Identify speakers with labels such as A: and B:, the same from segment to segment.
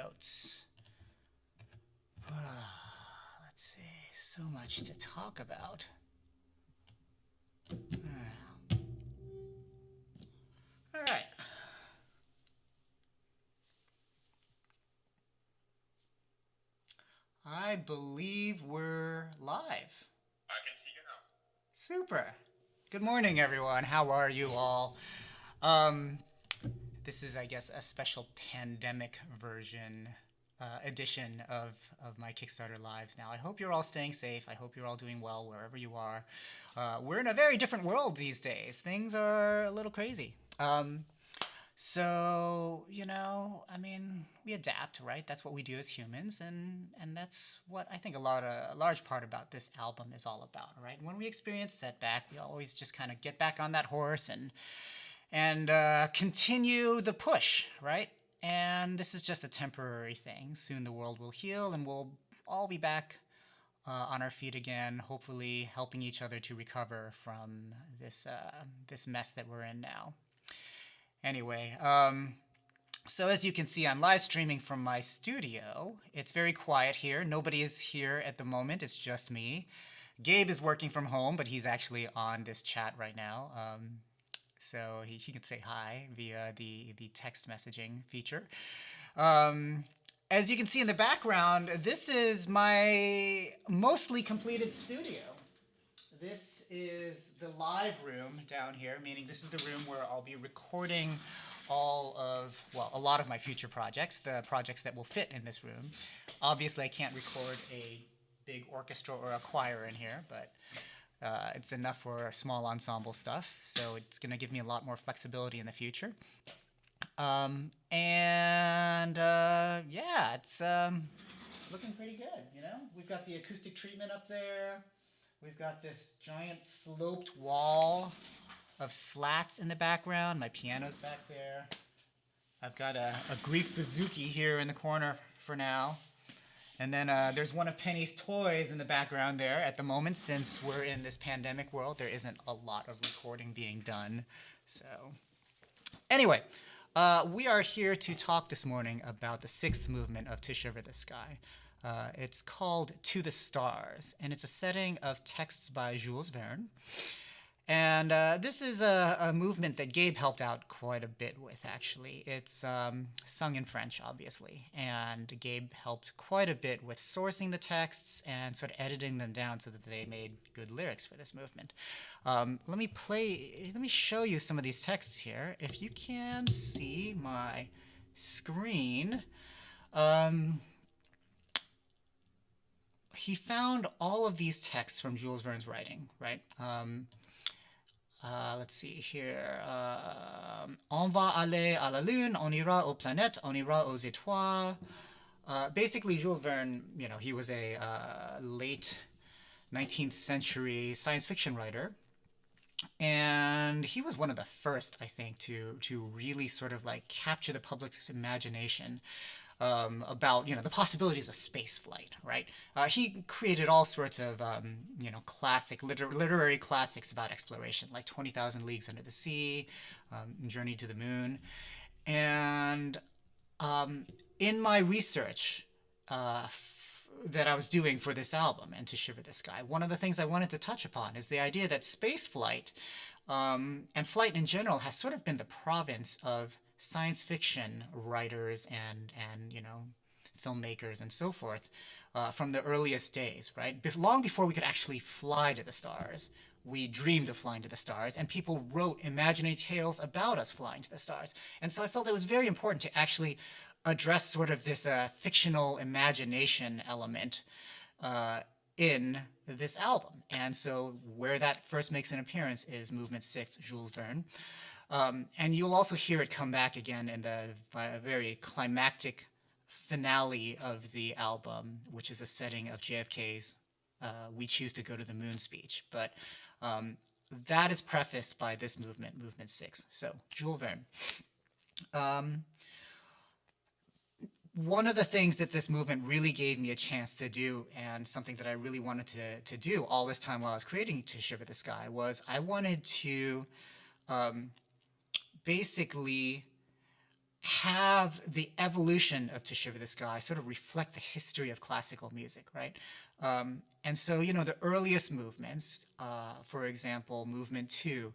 A: notes. Let's see, so much to talk about. All right. I believe we're live.
B: I can see you now.
A: Super. Good morning, everyone. How are you all? Um, this is, I guess, a special pandemic version edition of my Kickstarter lives now. I hope you're all staying safe. I hope you're all doing well wherever you are. We're in a very different world these days. Things are a little crazy. So, I mean, we adapt, right? That's what we do as humans, and that's what I think a large part about this album is all about, right? When we experience setback, we always just kind of get back on that horse and continue the push, right? And this is just a temporary thing. Soon the world will heal, and we'll all be back on our feet again, hopefully helping each other to recover from this mess that we're in now. Anyway, so as you can see, I'm live streaming from my studio. It's very quiet here. Nobody is here at the moment. It's just me. Gabe is working from home, but he's actually on this chat right now. So he can say hi via the text messaging feature. As you can see in the background, this is my mostly completed studio. This is the live room down here, meaning this is the room where I'll be recording a lot of my future projects, the projects that will fit in this room. Obviously, I can't record a big orchestra or a choir in here, but it's enough for small ensemble stuff, so it's going to give me a lot more flexibility in the future. Yeah, it's looking pretty good, We've got the acoustic treatment up there. We've got this giant sloped wall of slats in the background. My piano's back there. I've got a Greek bouzouki here in the corner for now. And then there's one of Penny's toys in the background there at the moment. Since we're in this pandemic world, there isn't a lot of recording being done. So anyway, we are here to talk this morning about the sixth movement of To Shiver the Sky. It's called To the Stars, and it's a setting of texts by Jules Verne. And this is a movement that Gabe helped out quite a bit with, actually. It's sung in French, obviously, and Gabe helped quite a bit with sourcing the texts and sort of editing them down so that they made good lyrics for this movement. Let me show you some of these texts here. If you can see my screen, he found all of these texts from Jules Verne's writing, right? Let's see here. On va aller à la lune, on ira aux planètes, on ira aux étoiles. Basically, Jules Verne, he was a late 19th century science fiction writer. And he was one of the first, I think, to really sort of like capture the public's imagination about the possibilities of space flight, right? He created all sorts of classic literary classics about exploration, like 20,000 Leagues Under the Sea, Journey to the Moon, and in my research that I was doing for this album and To Shiver the Sky, one of the things I wanted to touch upon is the idea that space flight and flight in general has sort of been the province of science fiction writers and filmmakers and so forth from the earliest days, right? Long before we could actually fly to the stars, we dreamed of flying to the stars, and people wrote imaginary tales about us flying to the stars. And so I felt it was very important to actually address sort of this fictional imagination element in this album. And so where that first makes an appearance is Movement 6, Jules Verne. And you'll also hear it come back again in the very climactic finale of the album, which is a setting of JFK's We Choose to Go to the Moon speech. But that is prefaced by this movement, Movement 6. So, Jules Verne. One of the things that this movement really gave me a chance to do, and something that I really wanted to do all this time while I was creating To Shiver the Sky, was I wanted to basically have the evolution of To Shiver the Sky sort of reflect the history of classical music, right? And so, the earliest movements, for example, movement two,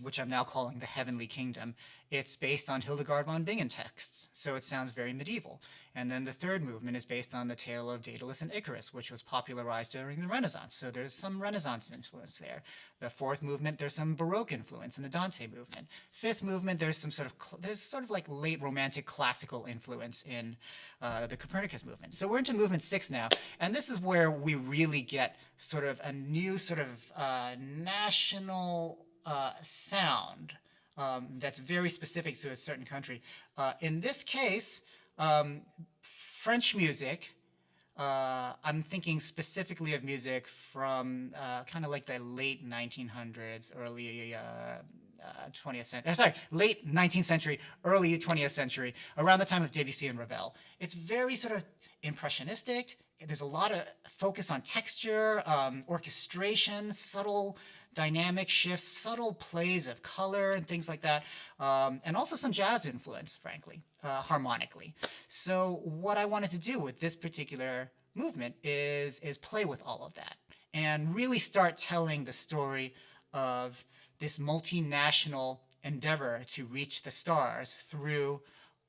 A: which I'm now calling the Heavenly Kingdom, it's based on Hildegard von Bingen texts, so it sounds very medieval. And then the third movement is based on the tale of Daedalus and Icarus, which was popularized during the Renaissance, so there's some Renaissance influence there. The fourth movement, there's some Baroque influence in the Dante movement. Fifth movement, there's sort of like late Romantic classical influence in the Copernicus movement. So we're into movement six now, and this is where we really get sort of a new sort of national sound that's very specific to a certain country. In this case, French music. I'm thinking specifically of music from kind of like the late 1900s, early 20th century. Sorry, late 19th century, early 20th century, around the time of Debussy and Ravel. It's very sort of impressionistic. There's a lot of focus on texture, orchestration, subtle dynamic shifts, subtle plays of color and things like that, and also some jazz influence, frankly, harmonically. So what I wanted to do with this particular movement is play with all of that and really start telling the story of this multinational endeavor to reach the stars through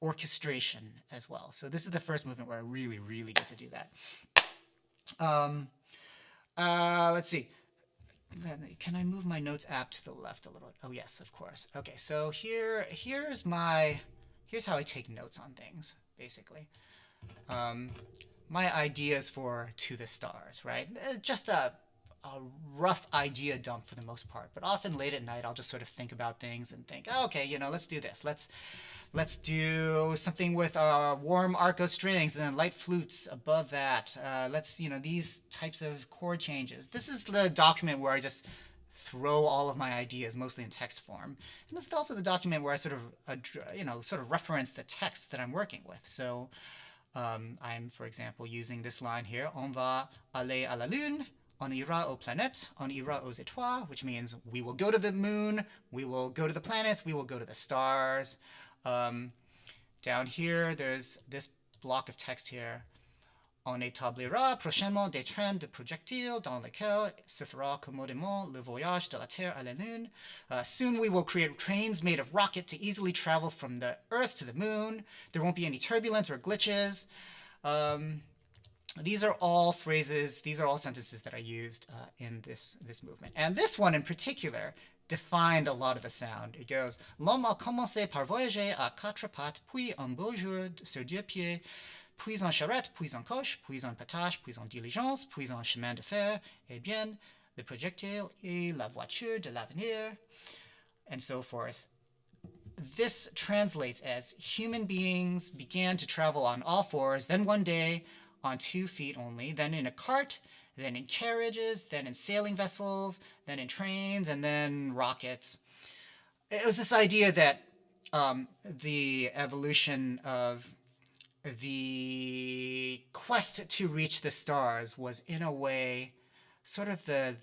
A: orchestration as well. So this is the first movement where I really, really get to do that. Let's see. Can I move my notes app to the left a little? Oh yes, of course. Okay, so here's how I take notes on things, basically. My ideas for To the Stars, right? Just a rough idea dump for the most part, but often late at night I'll just sort of think about things and think, oh, okay, let's do this. Let's do something with warm arco strings and then light flutes above that. Let's, these types of chord changes. This is the document where I just throw all of my ideas, mostly in text form. And this is also the document where I sort of reference the text that I'm working with. So I'm, for example, using this line here, On va aller à la lune, on ira aux planètes, on ira aux étoiles, which means we will go to the moon, we will go to the planets, we will go to the stars. Down here, there's this block of text here. On établira prochainement des trains de projectiles dans lesquels se fera commodément le voyage de la Terre à la Lune. Soon we will create trains made of rocket to easily travel from the Earth to the Moon. There won't be any turbulence or glitches. These are all phrases, these are all sentences that I used in this movement. And this one in particular defined a lot of the sound. It goes, L'homme a commencé par voyager à quatre pattes, puis un beau jour sur deux pieds, puis en charrette, puis en coche, puis en patache, puis en diligence, puis en chemin de fer, et bien, le projectile et la voiture de l'avenir, and so forth. This translates as human beings began to travel on all fours, then one day on 2 feet only, then in a cart, then in carriages, then in sailing vessels, then in trains, and then rockets. It was this idea that the evolution of the quest to reach the stars was in a way sort of the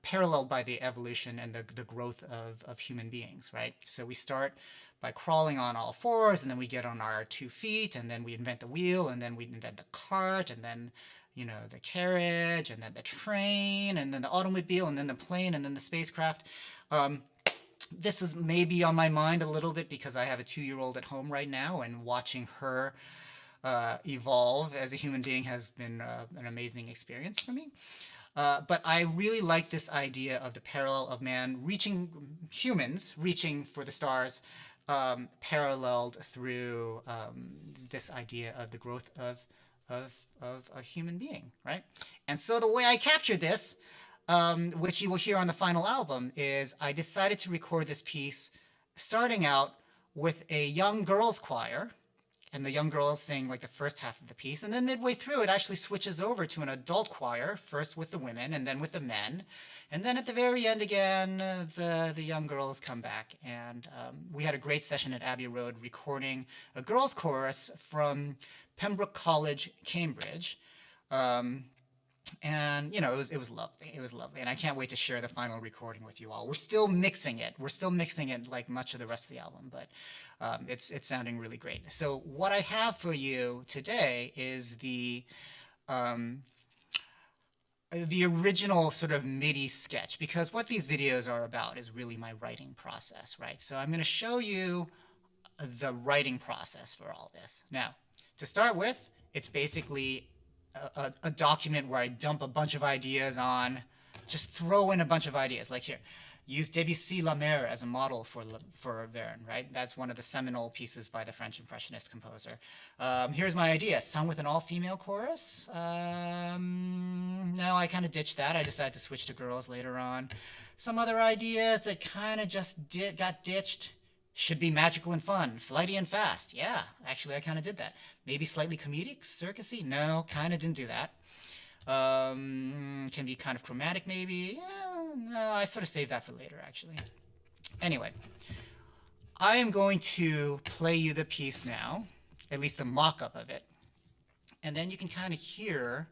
A: paralleled by the evolution and the growth of human beings, right? So we start by crawling on all fours, and then we get on our 2 feet, and then we invent the wheel, and then we invent the cart, and then the carriage, and then the train, and then the automobile, and then the plane, and then the spacecraft. This was maybe on my mind a little bit because I have a 2-year-old at home right now, and watching her evolve as a human being has been an amazing experience for me. But I really like this idea of the parallel of humans reaching for the stars, paralleled through this idea of the growth of a human being, right? And so the way I captured this, which you will hear on the final album, is I decided to record this piece starting out with a young girls choir, and the young girls sing like the first half of the piece, and then midway through it actually switches over to an adult choir, first with the women and then with the men, and then at the very end again the young girls come back, and we had a great session at Abbey Road recording a girls chorus from Pembroke College, Cambridge. And it was lovely. It was lovely, and I can't wait to share the final recording with you all. We're still mixing it. We're still mixing it like much of the rest of the album, but it's sounding really great. So what I have for you today is the original sort of MIDI sketch, because what these videos are about is really my writing process, right? So I'm going to show you the writing process for all this. Now, to start with, it's basically a document where I dump a bunch of ideas on, just throw in a bunch of ideas. Like here, use Debussy La Mer as a model for Verne, right? That's one of the seminal pieces by the French Impressionist composer. Here's my idea, sung with an all-female chorus. No, I kind of ditched that. I decided to switch to girls later on. Some other ideas that kind of just got ditched. Should be magical and fun, flighty and fast. Yeah, actually, I kind of did that. Maybe slightly comedic, circusy. No, kind of didn't do that. Can be kind of chromatic, maybe. Yeah, no, I sort of saved that for later, actually. Anyway, I am going to play you the piece now, at least the mock-up of it, and then you can kind of hear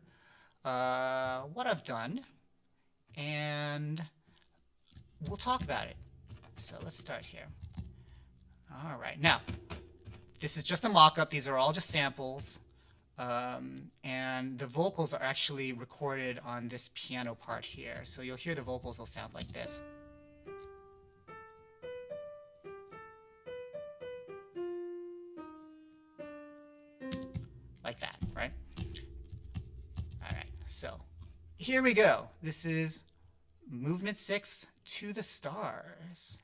A: what I've done, and we'll talk about it. So let's start here. All right, now, this is just a mock-up. These are all just samples. And the vocals are actually recorded on this piano part here. So you'll hear the vocals, they'll sound like this. Like that, right? All right, so here we go. This is Movement 6, To the Stars.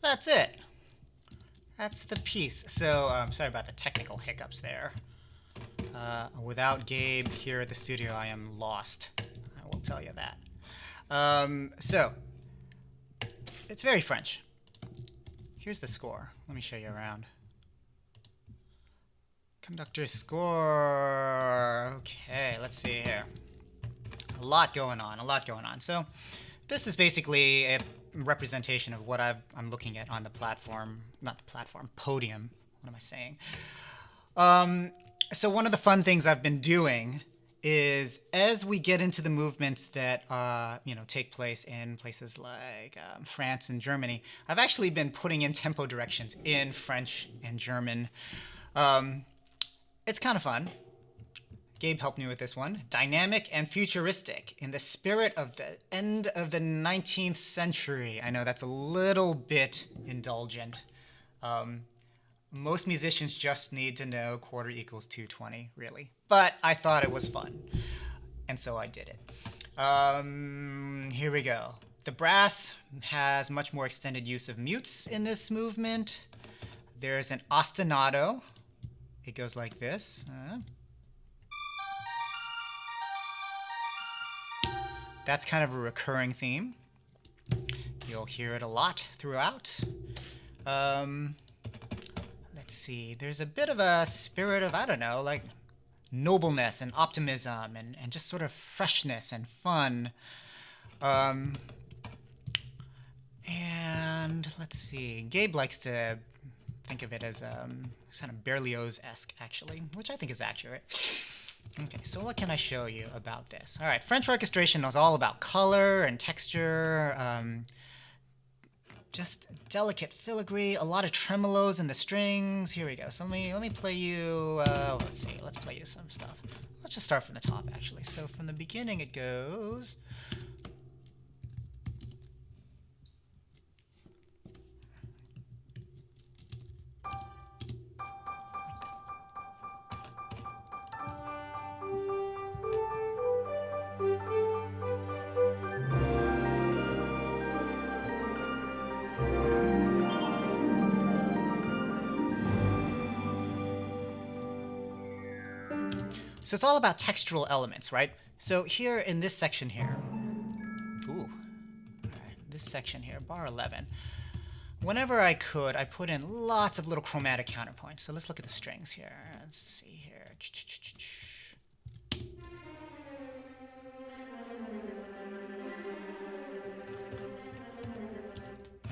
A: That's it. That's the piece. So, sorry about the technical hiccups there. Without Gabe here at the studio, I am lost. I will tell you that. So, it's very French. Here's the score. Let me show you around. Conductor score. Okay, let's see here. A lot going on, a lot going on. So, this is basically a representation of what I'm looking at on the platform, not the platform, podium. What am I saying? So one of the fun things I've been doing is as we get into the movements that take place in places like France and Germany, I've actually been putting in tempo directions in French and German. It's kind of fun. Gabe helped me with this one. Dynamic and futuristic in the spirit of the end of the 19th century. I know that's a little bit indulgent. Most musicians just need to know quarter equals 220, really. But I thought it was fun, and so I did it. Here we go. The brass has much more extended use of mutes in this movement. There's an ostinato. It goes like this. That's kind of a recurring theme. You'll hear it a lot throughout. Let's see. There's a bit of a spirit of, I don't know, like nobleness and optimism and just sort of freshness and fun. And let's see. Gabe likes to think of it as kind of Berlioz-esque, actually, which I think is accurate. Okay, so what can I show you about this? All right, French orchestration is all about color and texture, just delicate filigree, a lot of tremolos in the strings. Here we go. So let me play you, let's play you some stuff. Let's just start from the top, actually. So from the beginning it goes... So it's all about textural elements, right? So here in this section here, this section here, bar 11, whenever I could, I put in lots of little chromatic counterpoints. So let's look at the strings here. Let's see here.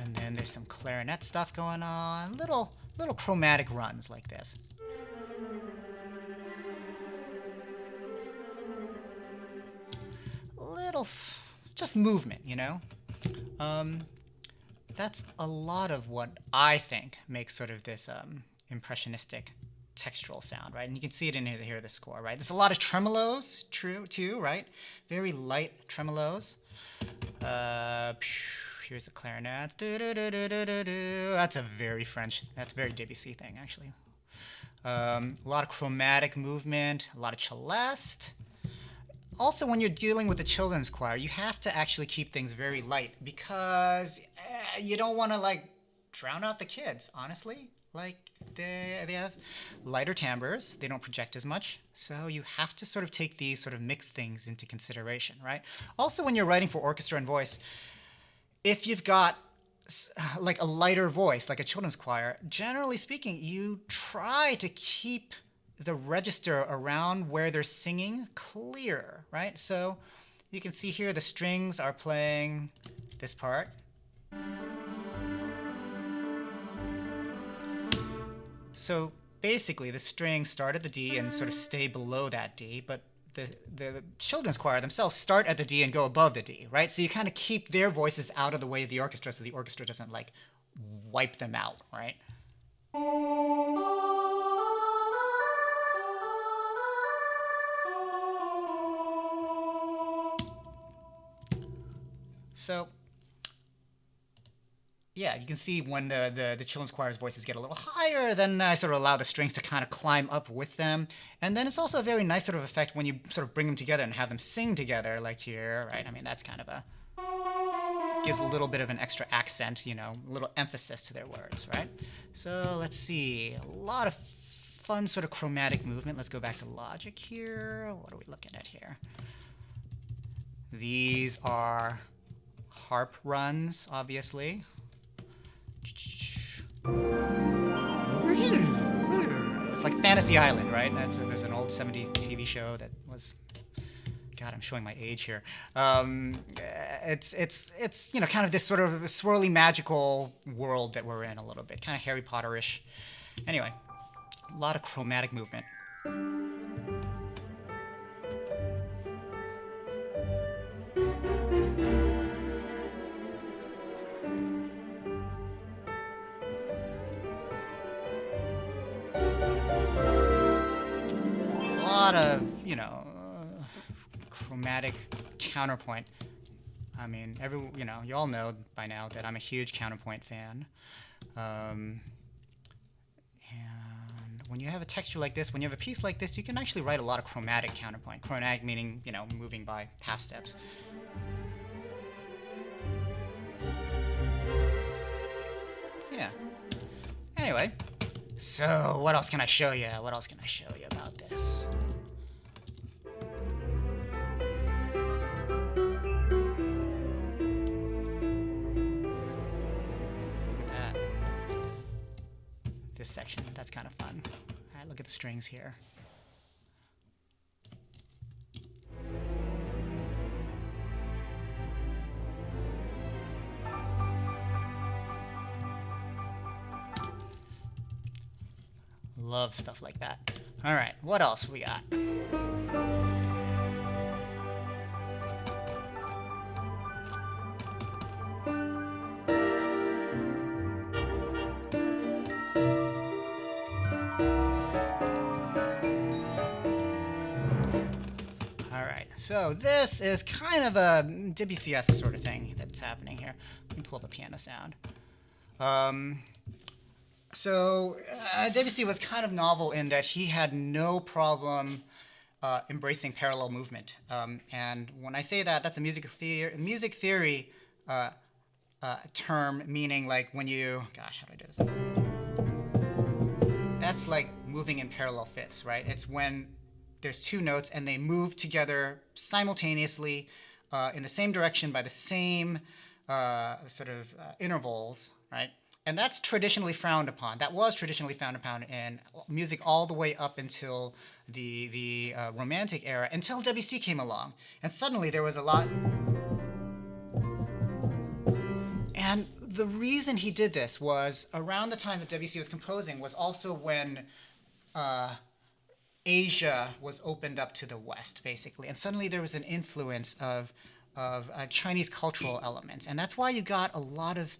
A: And then there's some clarinet stuff going on. Little chromatic runs like this. Just movement, you know? That's a lot of what I think makes sort of this impressionistic textural sound, right? And you can see it in here, the score, right? There's a lot of tremolos, too, right? Very light tremolos. Here's the clarinets. That's a very French, that's a very Debussy thing, actually. A lot of chromatic movement, a lot of celeste. Also, when you're dealing with the children's choir, you have to actually keep things very light because you don't want to, like, drown out the kids, honestly. Like, they have lighter timbres. They don't project as much. So you have to sort of take these sort of mixed things into consideration, right? Also, when you're writing for orchestra and voice, if you've got like a lighter voice, like a children's choir, generally speaking, you try to keep the register around where they're singing clear, right? So you can see here the strings are playing this part. So basically the strings start at the D and sort of stay below that D, but the children's choir themselves start at the D and go above the D, right? So you kind of keep their voices out of the way of the orchestra so the orchestra doesn't like wipe them out, right? So yeah, you can see when the children's choir's voices get a little higher, then I sort of allow the strings to kind of climb up with them. And then it's also a very nice sort of effect when you sort of bring them together and have them sing together, like here, right? I mean, that's kind of a, gives a little bit of an extra accent, you know, a little emphasis to their words, right? So let's see, a lot of fun sort of chromatic movement. Let's go back to logic here. What are we looking at here? These are harp runs, obviously. It's like Fantasy Island, right? There's an old 70s TV show that was, God, I'm showing my age here. It's you know, kind of this sort of swirly magical world that we're in a little bit, kind of Harry Potter-ish. Anyway, a lot of chromatic movement. A lot of, you know, chromatic counterpoint. I mean, you know, you all know by now that I'm a huge counterpoint fan. And when you have a texture like this, when you have a piece like this, you can actually write a lot of chromatic counterpoint. Chromatic meaning, you know, moving by half steps. Yeah. Anyway, so what else can I show you? What else can I show you about this? This section, that's kind of fun. All right, look at the strings here. Love stuff like that. All right, what else we got? So this is kind of a Debussy-esque sort of thing that's happening here. Let me pull up a piano sound. Debussy was kind of novel in that he had no problem embracing parallel movement. And when I say that, that's a music theory term, meaning like when you, gosh, how do I do this? That's like moving in parallel fifths, right? It's when there's two notes and they move together simultaneously in the same direction by the same intervals, right? And that's traditionally frowned upon. That was traditionally frowned upon in music all the way up until the Romantic era, until Debussy came along. And suddenly there was a lot. And the reason he did this was around the time that Debussy was composing was also when Asia was opened up to the West, basically. And suddenly there was an influence of Chinese cultural elements. And that's why you got a lot of,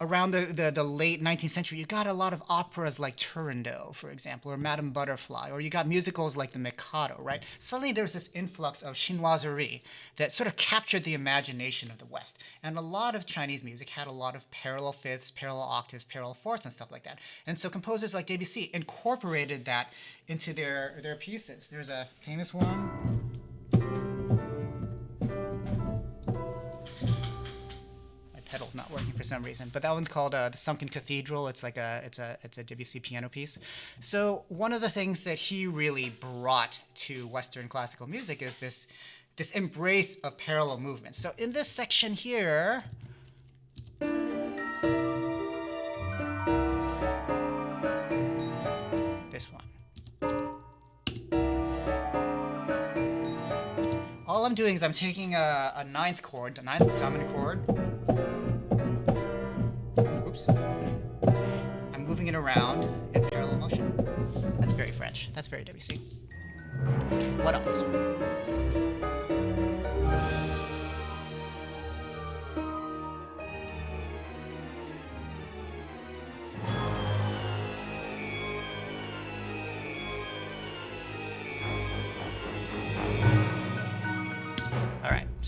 A: around the late 19th century, you got a lot of operas like Turandot, for example, or Madame Butterfly, or you got musicals like The Mikado, right? Suddenly there's this influx of chinoiserie that sort of captured the imagination of the West. And a lot of Chinese music had a lot of parallel fifths, parallel octaves, parallel fourths, and stuff like that. And so composers like Debussy incorporated that into their pieces. There's a famous one. Pedal's not working for some reason, but that one's called The Sunken Cathedral. It's like it's a Debussy piano piece. So one of the things that he really brought to Western classical music is this embrace of parallel movements. So in this section here, this one. All I'm doing is I'm taking a ninth chord, a ninth dominant chord. Oops. I'm moving it around in parallel motion. That's very French. That's very Debussy. What else?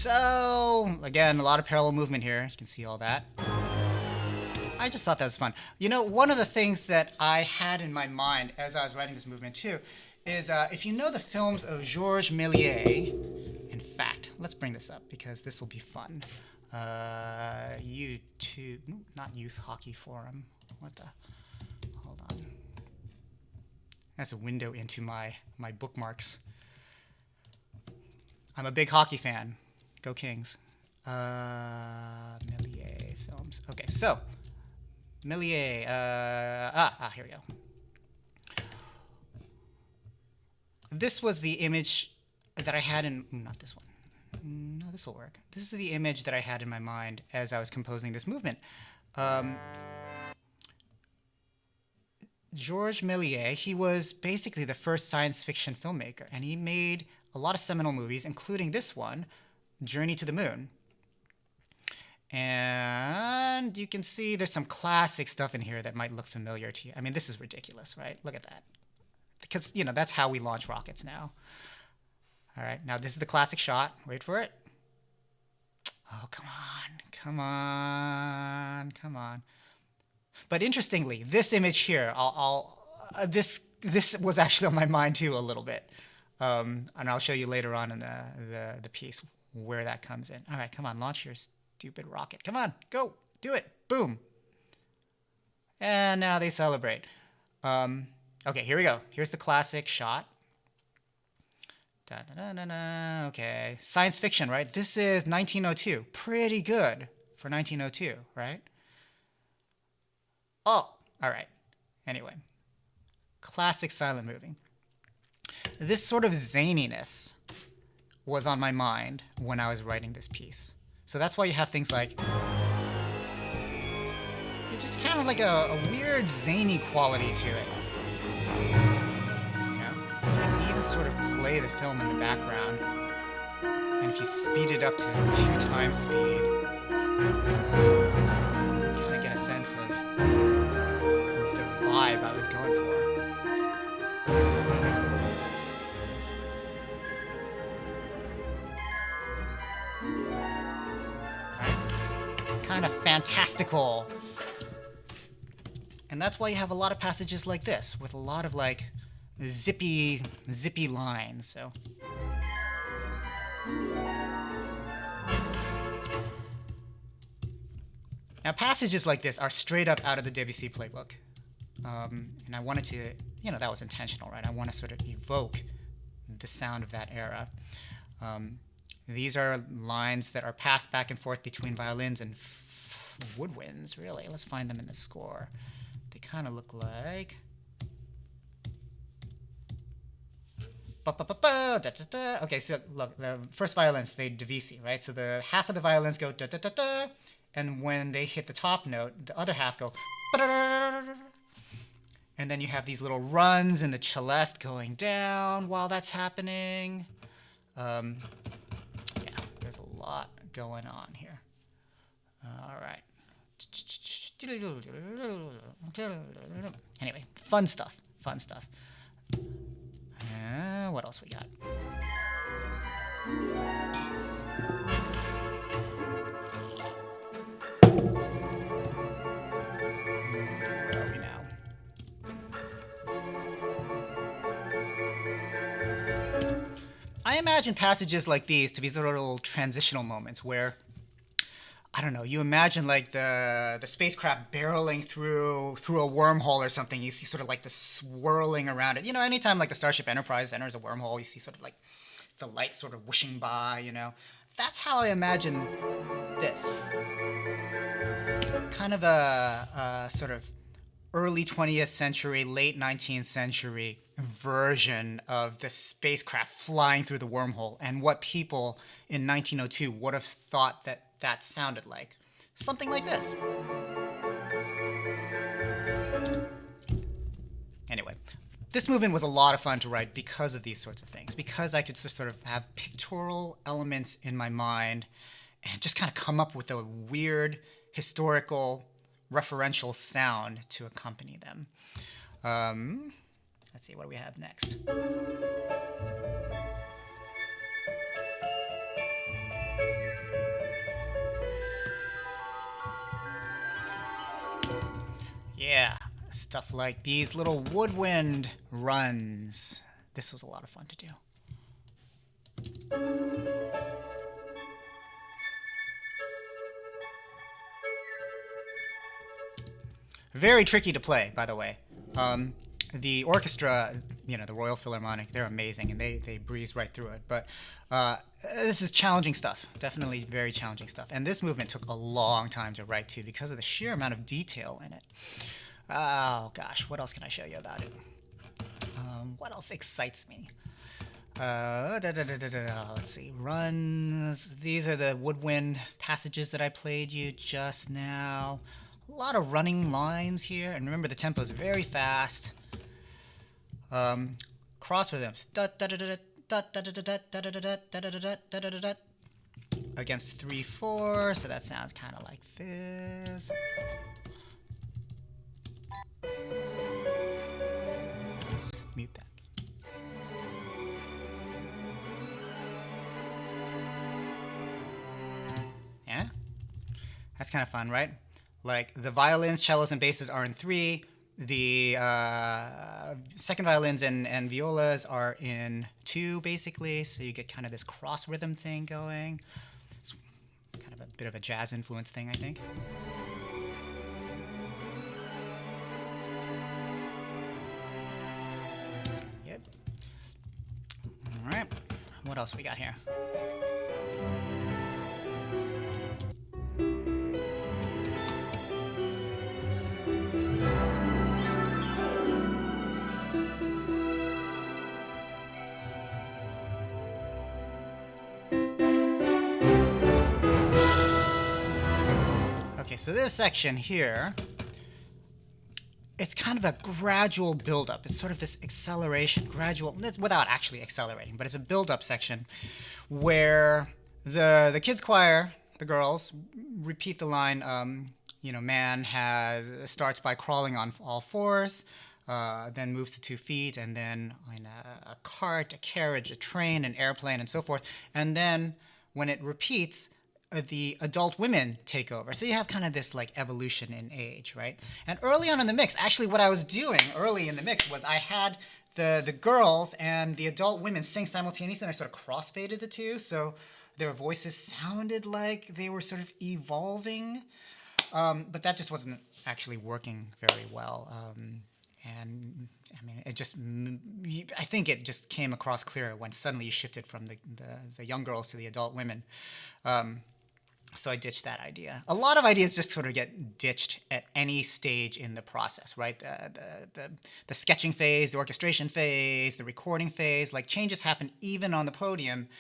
A: So, again, a lot of parallel movement here. You can see all that. I just thought that was fun. You know, one of the things that I had in my mind as I was writing this movement too is if you know the films of Georges Méliès, in fact, let's bring this up because this will be fun. YouTube, not Youth Hockey Forum. What the? Hold on. That's a window into my bookmarks. I'm a big hockey fan. Go Kings. Méliès films. Okay, so Méliès. Here we go. This was the image that I had in. Not this one. No, this will work. This is the image that I had in my mind as I was composing this movement. Georges Méliès, he was basically the first science fiction filmmaker, and he made a lot of seminal movies, including this one, Journey to the Moon. And you can see there's some classic stuff in here that might look familiar to you. I mean, this is ridiculous, right? Look at that. Because, you know, that's how we launch rockets now. All right, now this is the classic shot. Wait for it. Oh, come on, come on, come on. But interestingly, this image here, this was actually on my mind too a little bit, and I'll show you later on in the piece where that comes in. All right, come on, launch your stupid rocket. Come on, go, do it. Boom. And now they celebrate. Okay, here we go. Here's the classic shot. Da-da-da-da-da. Okay, science fiction, right? This is 1902. Pretty good for 1902, right? Oh, all right. Anyway, classic silent movie. This sort of zaniness was on my mind when I was writing this piece. So that's why you have things like, it's just kind of like a weird zany quality to it. You can even sort of play the film in the background. And if you speed it up to 2x speed, kind of get a sense of the vibe I was going for. Right? Kind of fantastical. And that's why you have a lot of passages like this, with a lot of like zippy lines. So now passages like this are straight up out of the Debussy playbook. And I wanted to, you know, that was intentional, right? I want to sort of evoke the sound of that era. These are lines that are passed back and forth between violins and woodwinds, really. Let's find them in the score. They kind of look like... Okay, so look, the first violins, they Debussy, right? So the half of the violins go da-da-da-da, and when they hit the top note, the other half go and then you have these little runs in the celeste going down while that's happening. Yeah, there's a lot going on here. All right. Anyway, fun stuff. What else we got? Where are we now? I imagine passages like these to be sort of little transitional moments where, I don't know, you imagine like the spacecraft barreling through a wormhole or something. You see sort of like the swirling around it. You know, anytime like the Starship Enterprise enters a wormhole, you see sort of like the light sort of whooshing by, you know. That's how I imagine this. Kind of a sort of early 20th century, late 19th century version of the spacecraft flying through the wormhole and what people in 1902 would have thought that sounded like. Something like this. Anyway, this movement was a lot of fun to write because of these sorts of things, because I could just sort of have pictorial elements in my mind and just kind of come up with a weird historical referential sound to accompany them. Let's see, what do we have next? Stuff like these little woodwind runs. This was a lot of fun to do. Very tricky to play, by the way. The orchestra, the Royal Philharmonic, they're amazing, and they breeze right through it. But this is challenging stuff. Definitely very challenging stuff. And this movement took a long time to write, too, because of the sheer amount of detail in it. Oh, gosh. What else can I show you about it? What else excites me? Let's see. Runs. These are the woodwind passages that I played you just now. A lot of running lines here. And remember, the tempo is very fast. Cross rhythms. Against 3/4, so that sounds kind of like this. Let's mute that. Yeah? That's kind of fun, right? Like the violins, cellos, and basses are in 3. The second violins and violas are in 2, basically. So you get kind of this cross rhythm thing going. It's kind of a bit of a jazz influence thing, I think. Yep. All right. What else we got here? Okay, so this section here, it's kind of a gradual buildup. It's sort of this acceleration, gradual, without actually accelerating, but it's a buildup section where the kids' choir, the girls, repeat the line, man starts by crawling on all fours, then moves to 2 feet, and then in a cart, a carriage, a train, an airplane, and so forth. And then when it repeats, the adult women take over. So you have kind of this like evolution in age, right? And early on in the mix, actually what I was doing early in the mix was I had the girls and the adult women sing simultaneously, and I sort of crossfaded the two, so their voices sounded like they were sort of evolving, but that just wasn't actually working very well. And I mean, I think it just came across clearer when suddenly you shifted from the young girls to the adult women. So I ditched that idea. A lot of ideas just sort of get ditched at any stage in the process, right? The sketching phase, the orchestration phase, the recording phase, like changes happen even on the podium,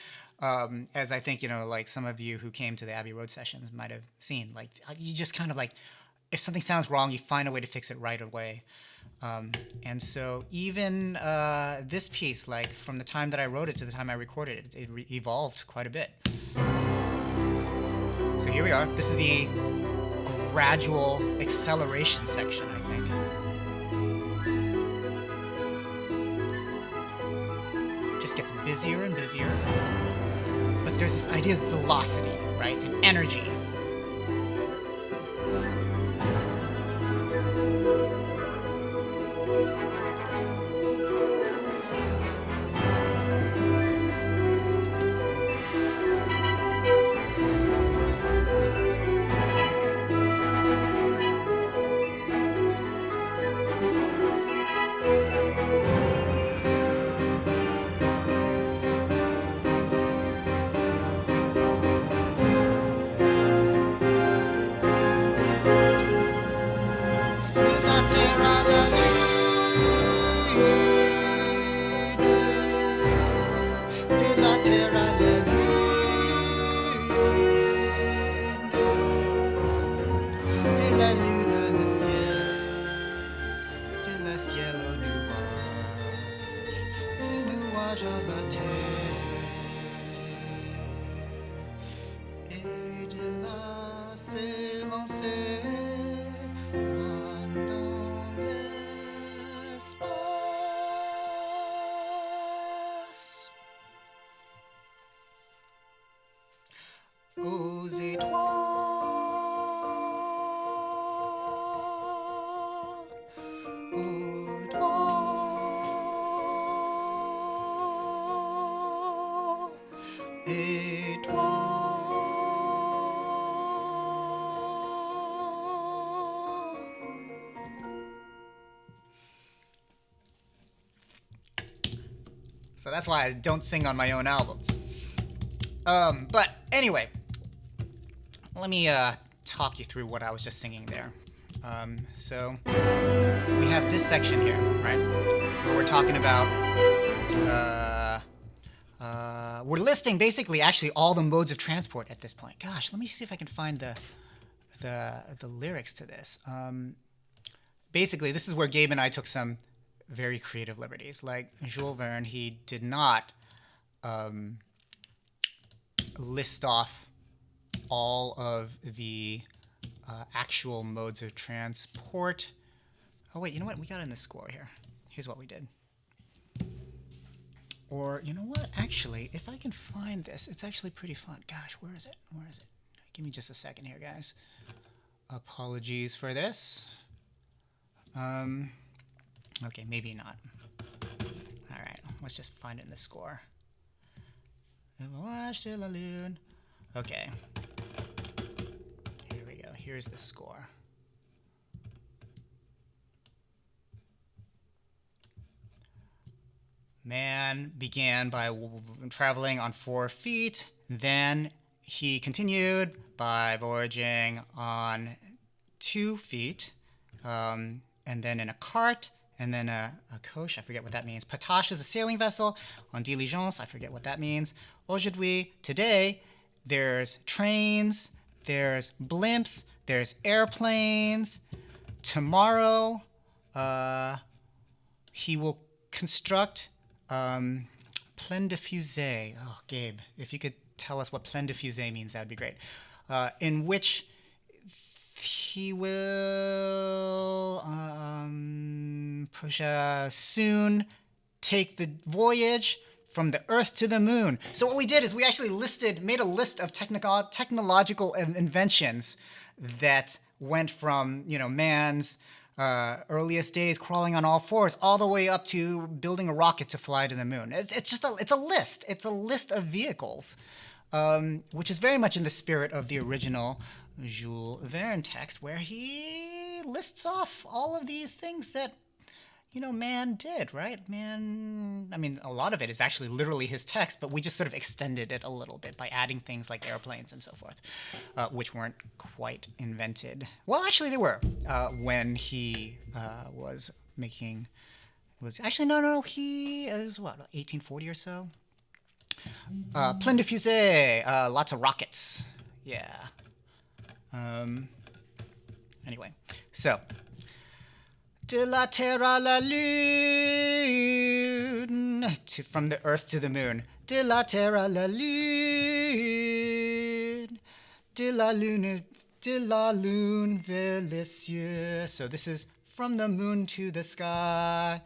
A: as I think, like some of you who came to the Abbey Road sessions might have seen. Like you just kind of like, if something sounds wrong, you find a way to fix it right away. And so even this piece, like from the time that I wrote it to the time I recorded it, it evolved quite a bit. So here we are. This is the gradual acceleration section, I think. It just gets busier and busier. But there's this idea of velocity, right? And energy. Aux étoiles, So that's why I don't sing on my own albums. But anyway, let me talk you through what I was just singing there. So we have this section here, right, where we're talking about we're listing basically actually all the modes of transport at this point. Gosh, let me see if I can find the lyrics to this. Basically, this is where Gabe and I took some very creative liberties. Like Jules Verne, he did not list off all of the actual modes of transport. Oh wait, you know what? We got in the score here. Here's what we did. Or, you know what? Actually, if I can find this, it's actually pretty fun. Gosh, where is it? Where is it? Give me just a second here, guys. Apologies for this. Okay, maybe not. All right, let's just find it in the score. Okay. Here we go. Here's the score. Man began by traveling on 4 feet. Then he continued by voyaging on 2 feet, and then in a cart, and then a coche, I forget what that means. Potache is a sailing vessel. En diligence, I forget what that means. Aujourd'hui, today, there's trains, there's blimps, there's airplanes. Tomorrow, he will construct plein de fusée. Oh, Gabe, if you could tell us what plein de fusée means, that'd be great. In which he will soon take the voyage from the Earth to the Moon. So what we did is we actually made a list of technological inventions that went from, man's earliest days crawling on all fours all the way up to building a rocket to fly to the moon. It's a list. It's a list of vehicles, which is very much in the spirit of the original Jules Verne text, where he lists off all of these things that, man did, right? Man, I mean, a lot of it is actually literally his text, but we just sort of extended it a little bit by adding things like airplanes and so forth, which weren't quite invented. Well, actually, they were when he was making. He was what, 1840 or so. Plein de fusée, lots of rockets. Yeah. Anyway, so. De la terre à la lune, from the earth to the moon. De la terre à la lune, de la lune vers les cieux. So this is from the moon to the sky.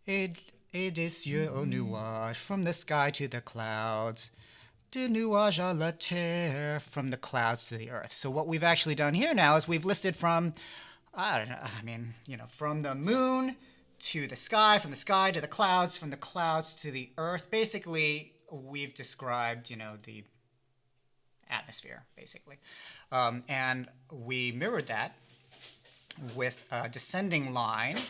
A: Et des cieux aux nuages, from the sky to the clouds. De nuages à la terre, from the clouds to the earth. So what we've actually done here now is we've listed from from the moon to the sky, from the sky to the clouds, from the clouds to the earth. Basically, we've described, the atmosphere, basically. And we mirrored that with a descending line.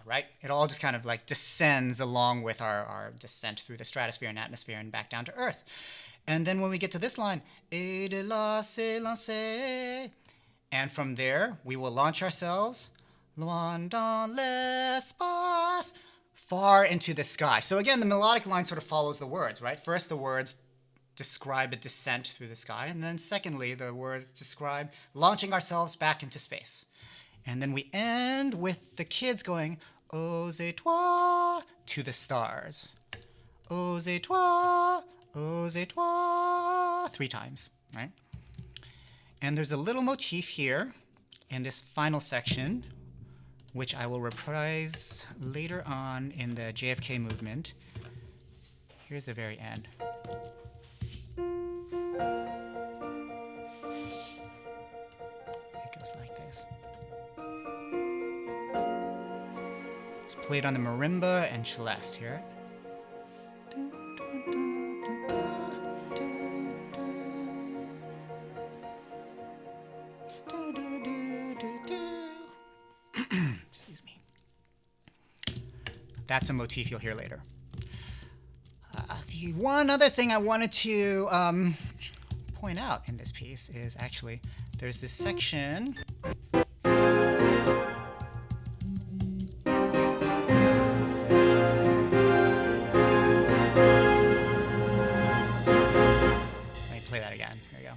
A: Right? It all just kind of like descends along with our descent through the stratosphere and atmosphere and back down to earth. And then when we get to this line, et de là c'est lancé, and from there we will launch ourselves loin dans l'espace, far into the sky. So again, the melodic line sort of follows the words, right? First, the words describe a descent through the sky, and then secondly, the words describe launching ourselves back into space. And then we end with the kids going aux étoiles, to the stars. Aux étoiles, aux étoiles, 3 times, right? And there's a little motif here in this final section, which I will reprise later on in the JFK movement. Here's the very end. It goes like this. It's played on the marimba and celeste. Hear it? Excuse me. That's a motif you'll hear later. The one other thing I wanted to point out in this piece is actually there's this section. Play that again. Here we go.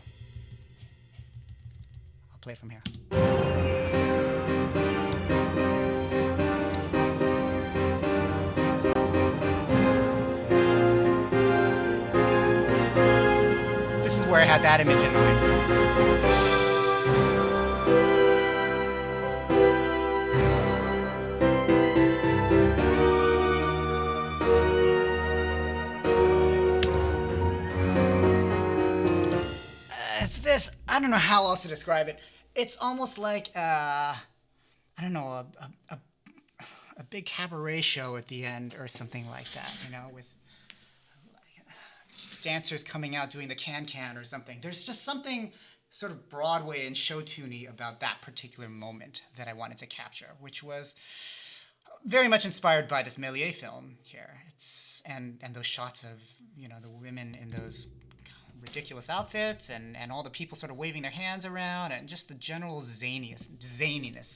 A: I'll play it from here. This is where I had that image in mind. I don't know how else to describe it. It's almost like I don't know, a big cabaret show at the end or something like that, you know, with dancers coming out doing the can-can or something. There's just something sort of Broadway and show-tuney about that particular moment that I wanted to capture, which was very much inspired by this Méliès film here. And those shots of, you know, the women in those ridiculous outfits and all the people sort of waving their hands around and just the general zaniness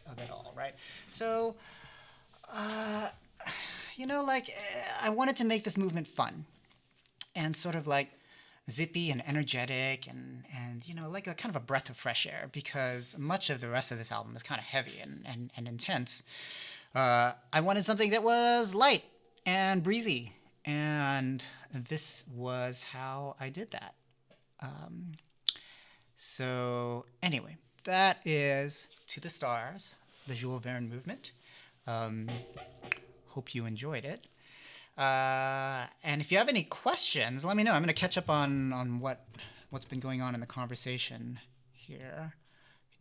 A: of it all, right? So, you know, like, I wanted to make this movement fun and sort of like zippy and energetic and you know, like a kind of a breath of fresh air, because much of the rest of this album is kind of heavy and intense. I wanted something that was light and breezy, and this was how I did that. So anyway, that is To the Stars, the Jules Verne movement. Hope you enjoyed it. And if you have any questions, let me know. I'm going to catch up on what's been going on in the conversation here.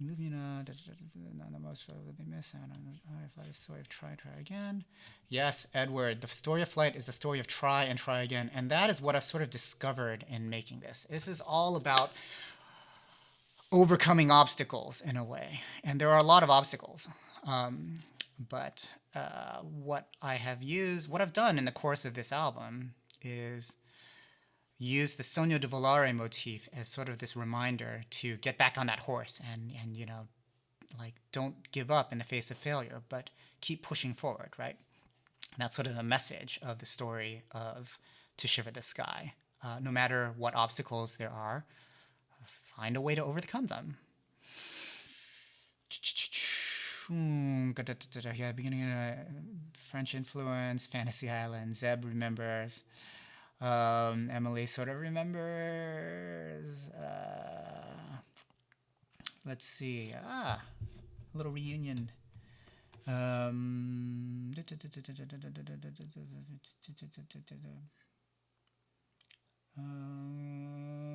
A: Moving on, the most they miss out on the story of try again. Yes, Edward, the story of flight is the story of try and try again, and that is what I've sort of discovered in making this. This is all about overcoming obstacles in a way, and there are a lot of obstacles. But what I've done in the course of this album is use the Sogno di Volare motif as sort of this reminder to get back on that horse and you know, like, don't give up in the face of failure, but keep pushing forward, right? And that's sort of the message of the story of To Shiver the Sky. No matter what obstacles there are, find a way to overcome them. Yeah, beginning French influence, Fantasy Island, Zeb remembers. Emily sort of remembers. Let's see. A little reunion.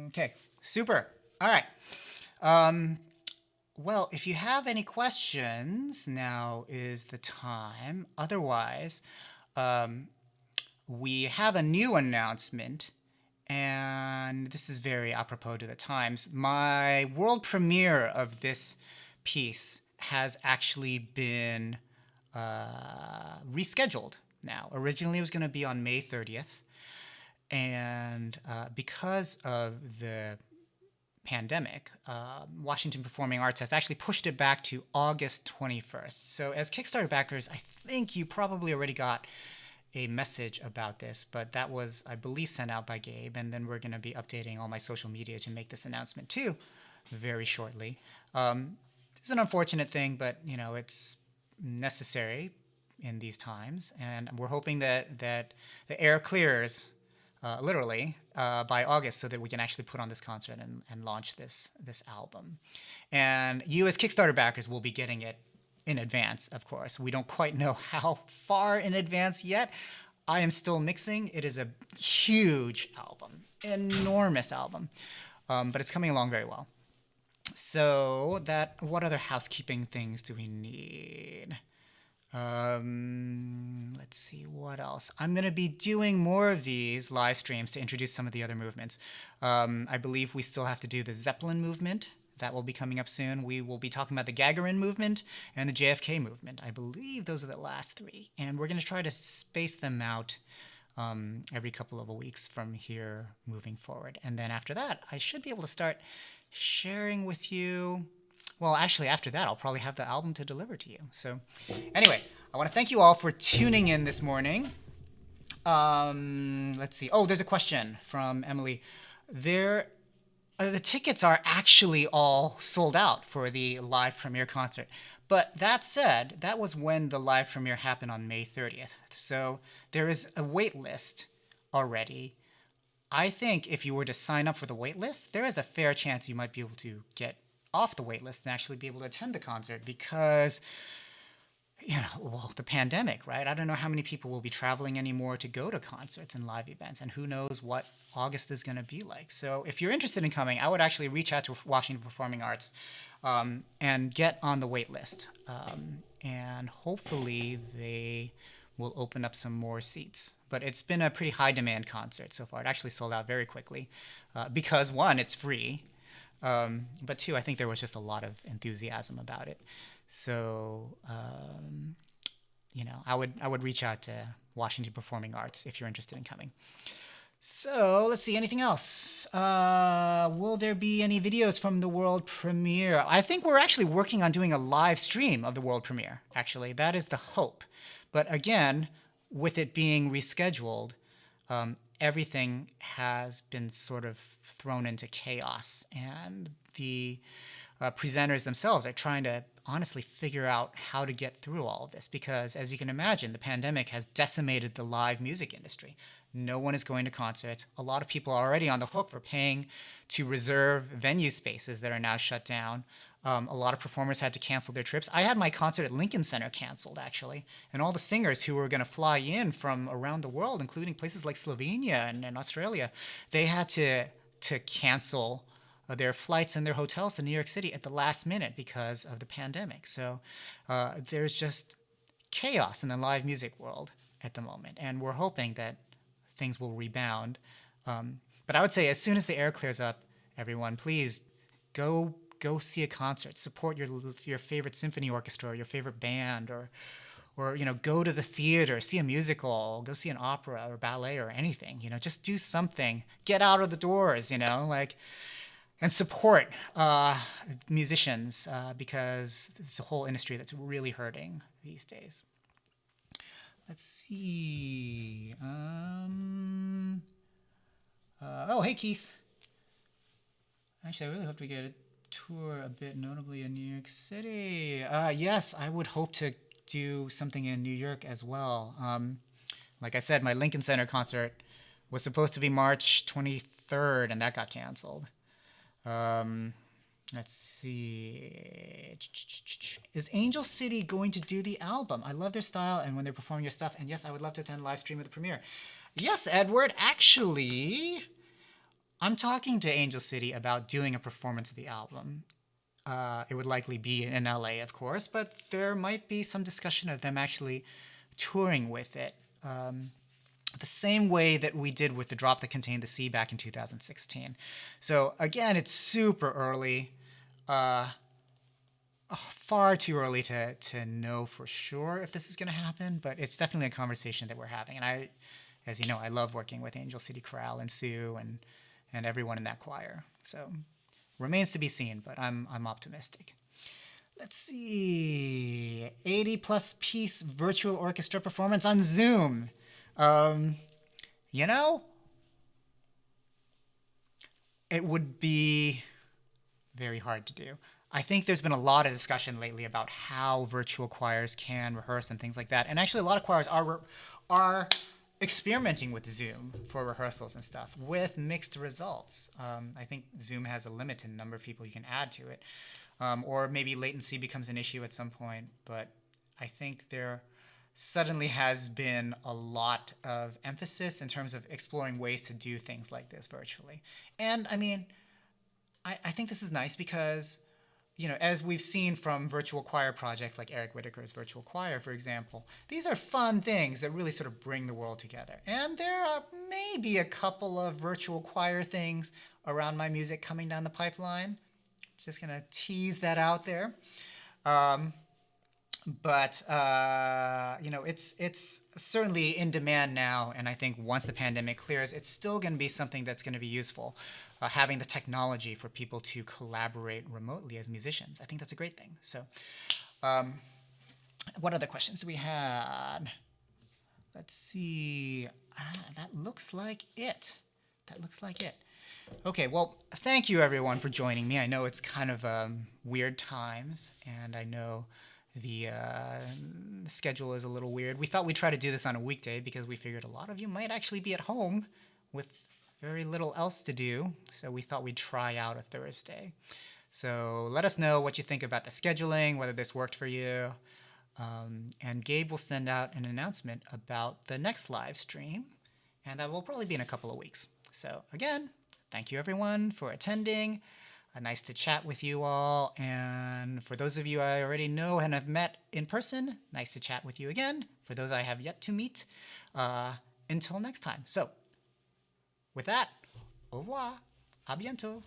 A: Okay, super. All right. Well, if you have any questions, now is the time. Otherwise, we have a new announcement, and this is very apropos to the times. My world premiere of this piece has actually been rescheduled now. Originally, it was going to be on May 30th, and because of the pandemic, Washington Performing Arts has actually pushed it back to August 21st. So as Kickstarter backers, I think you probably already got a message about this, but that was, I believe, sent out by Gabe, and then we're going to be updating all my social media to make this announcement too very shortly. It's an unfortunate thing, but you know, it's necessary in these times, and we're hoping that the air clears literally by August, so that we can actually put on this concert and launch this album. And you as Kickstarter backers will be getting it in advance, of course. We don't quite know how far in advance yet. I am still mixing. It is a huge album, enormous album, but it's coming along very well. So what other housekeeping things do we need? Let's see, what else? I'm going to be doing more of these live streams to introduce some of the other movements. I believe we still have to do the Zeppelin movement That will be coming up soon. We will be talking about the Gagarin movement and the JFK movement. I believe those are the last three. And we're going to try to space them out every couple of weeks from here moving forward. And then after that, I should be able to start sharing with you. Well, actually, after that, I'll probably have the album to deliver to you. So, anyway, I want to thank you all for tuning in this morning. Let's see. Oh, there's a question from Emily. The tickets are actually all sold out for the live premiere concert. But that said, that was when the live premiere happened on May 30th. So there is a wait list already. I think if you were to sign up for the wait list, there is a fair chance you might be able to get off the wait list and actually be able to attend the concert because, well, the pandemic, right? I don't know how many people will be traveling anymore to go to concerts and live events, and who knows what August is going to be like. So if you're interested in coming, I would actually reach out to Washington Performing Arts and get on the wait list. And hopefully they will open up some more seats. But it's been a pretty high demand concert so far. It actually sold out very quickly because, one, it's free. But two, I think there was just a lot of enthusiasm about it. So, I would reach out to Washington Performing Arts if you're interested in coming. So let's see, anything else? Will there be any videos from the world premiere? I think we're actually working on doing a live stream of the world premiere, actually. That is the hope. But again, with it being rescheduled, everything has been sort of thrown into chaos. And the presenters themselves are trying to honestly figure out how to get through all of this because, as you can imagine, the pandemic has decimated the live music industry. No one is going to concerts. A lot of people are already on the hook for paying to reserve venue spaces that are now shut down. A lot of performers had to cancel their trips. I had my concert at Lincoln Center canceled, actually. And all the singers who were going to fly in from around the world, including places like Slovenia and Australia, they had to cancel their flights and their hotels to New York City at the last minute because of the pandemic. So there's just chaos in the live music world at the moment. And we're hoping that things will rebound. But I would say as soon as the air clears up, everyone, please go see a concert. Support your favorite symphony orchestra or your favorite band or go to the theater, see a musical, go see an opera or ballet or anything. Just do something. Get out of the doors, and support musicians because it's a whole industry that's really hurting these days. Let's see. Hey, Keith. Actually, I really hope to get a tour a bit notably in New York City. Yes, I would hope to do something in New York as well. Like I said, my Lincoln Center concert was supposed to be March 23rd, and that got canceled. Let's see. Is Angel City going to do the album? I love their style and when they're performing your stuff. And yes, I would love to attend a live stream of the premiere. Yes, Edward. Actually, I'm talking to Angel City about doing a performance of the album. It would likely be in LA, of course, but there might be some discussion of them actually touring with it. The same way that we did with The Drop That Contained the Sea back in 2016. So again, it's super early, far too early to know for sure if this is going to happen, but it's definitely a conversation that we're having. And as you know, I love working with Angel City Chorale and Sue and everyone in that choir. So remains to be seen, but I'm optimistic. Let's see, 80+ piece virtual orchestra performance on Zoom. It would be very hard to do. I think there's been a lot of discussion lately about how virtual choirs can rehearse and things like that. And actually a lot of choirs are experimenting with Zoom for rehearsals and stuff with mixed results. I think Zoom has a limited number of people you can add to it. Or maybe latency becomes an issue at some point. But I think there suddenly has been a lot of emphasis in terms of exploring ways to do things like this virtually. And I mean, I think this is nice because, as we've seen from virtual choir projects like Eric Whitaker's Virtual Choir, for example, these are fun things that really sort of bring the world together. And there are maybe a couple of virtual choir things around my music coming down the pipeline. Just gonna tease that out there. But it's certainly in demand now, and I think once the pandemic clears, it's still going to be something that's going to be useful. Having the technology for people to collaborate remotely as musicians, I think that's a great thing. So, what other questions we had? Let's see. That looks like it. That looks like it. Okay, well, thank you everyone for joining me. I know it's kind of weird times, and I know the schedule is a little weird. We thought we'd try to do this on a weekday because we figured a lot of you might actually be at home with very little else to do. So we thought we'd try out a Thursday. So let us know what you think about the scheduling, whether this worked for you. And Gabe will send out an announcement about the next live stream, and that will probably be in a couple of weeks. So again, thank you everyone for attending. Nice to chat with you all. And for those of you I already know and have met in person, nice to chat with you again. For those I have yet to meet, until next time. So with that, au revoir, à bientôt.